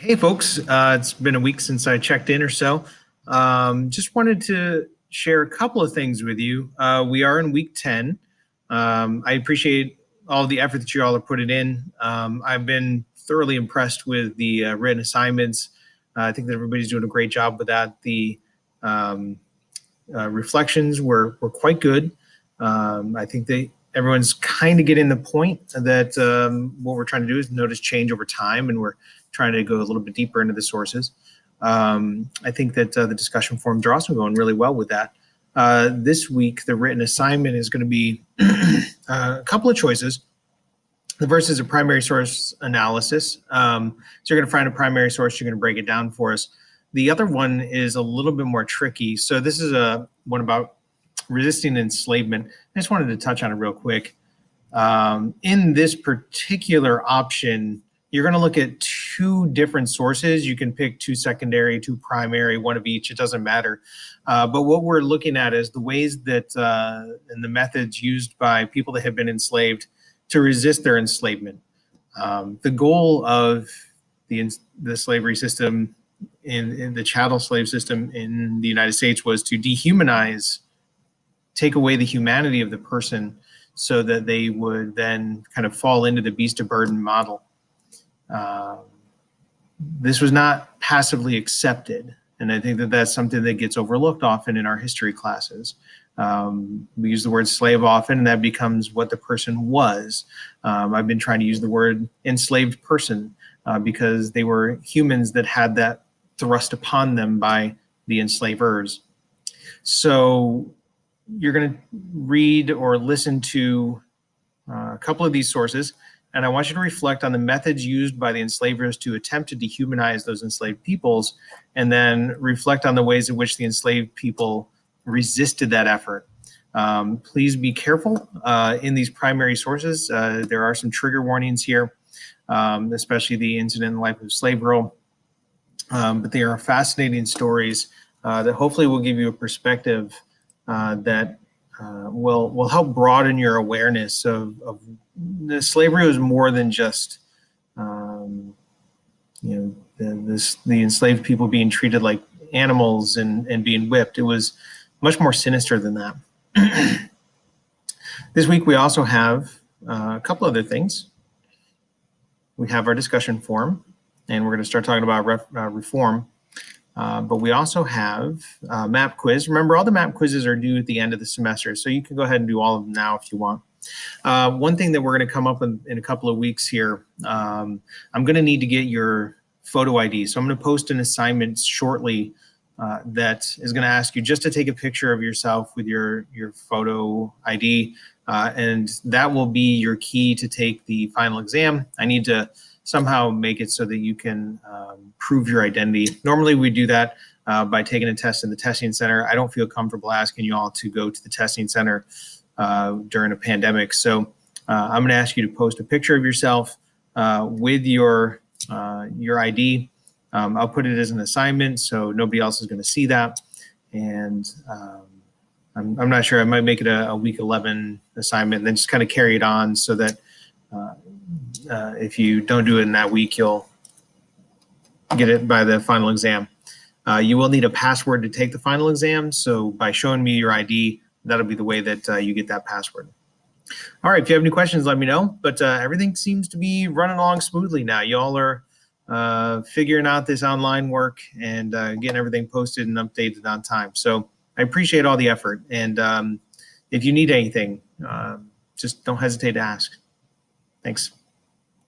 Hey folks, it's been a week since I checked in or so. Just wanted to share a couple of things with you. We are in week 10. I appreciate all the effort that you all are putting in. I've been thoroughly impressed with the written assignments. I think that everybody's doing a great job with that. The um, reflections were quite good. I think everyone's kind of getting the point that what we're trying to do is notice change over time, and we're trying to go a little bit deeper into the sources. I think that the discussion forums are also going really well with that. This week, the written assignment is going to be a couple of choices. The first is a primary source analysis. So you're going to find a primary source, you're going to break it down for us. The other one is a little bit more tricky. So this is one about resisting enslavement. I just wanted to touch on it real quick. In this particular option, you're going to look at two different sources. You can pick two secondary, two primary, one of each. It doesn't matter. But what we're looking at is the ways that and the methods used by people that have been enslaved to resist their enslavement. The goal of the slavery system in the chattel slave system in the United States was to dehumanize, take away the humanity of the person so that they would then kind of fall into the beast of burden model. This was not passively accepted. And I think that that's something that gets overlooked often in our history classes. We use the word slave often, and that becomes what the person was. I've been trying to use the word enslaved person because they were humans that had that thrust upon them by the enslavers. So you're going to read or listen to a couple of these sources, and I want you to reflect on the methods used by the enslavers to attempt to dehumanize those enslaved peoples, and then reflect on the ways in which the enslaved people resisted that effort. Please be careful in these primary sources. There are some trigger warnings here, especially the incident in the life of a slave girl. But they are fascinating stories that hopefully will give you a perspective that will help broaden your awareness of the slavery was more than just the enslaved people being treated like animals and being whipped. It was much more sinister than that. This week we also have a couple other things. We have our discussion forum, and we're going to start talking about reform. But we also have a map quiz. Remember, all the map quizzes are due at the end of the semester, so you can go ahead and do all of them now if you want. One thing that we're going to come up with in a couple of weeks here, I'm going to need to get your photo ID. So I'm going to post an assignment shortly that is going to ask you just to take a picture of yourself with your photo ID, and that will be your key to take the final exam. I need to somehow make it so that you can prove your identity. Normally we do that by taking a test in the testing center. I don't feel comfortable asking you all to go to the testing center during a pandemic. So I'm going to ask you to post a picture of yourself with your ID. I'll put it as an assignment so nobody else is going to see that. And I'm not sure, I might make it a week 11 assignment and then just kind of carry it on so that if you don't do it in that week, you'll get it by the final exam. You will need a password to take the final exam. So by showing me your ID, that'll be the way that you get that password. All right, if you have any questions, let me know. But everything seems to be running along smoothly now. Y'all are figuring out this online work and getting everything posted and updated on time. So I appreciate all the effort. And if you need anything, just don't hesitate to ask. Thanks.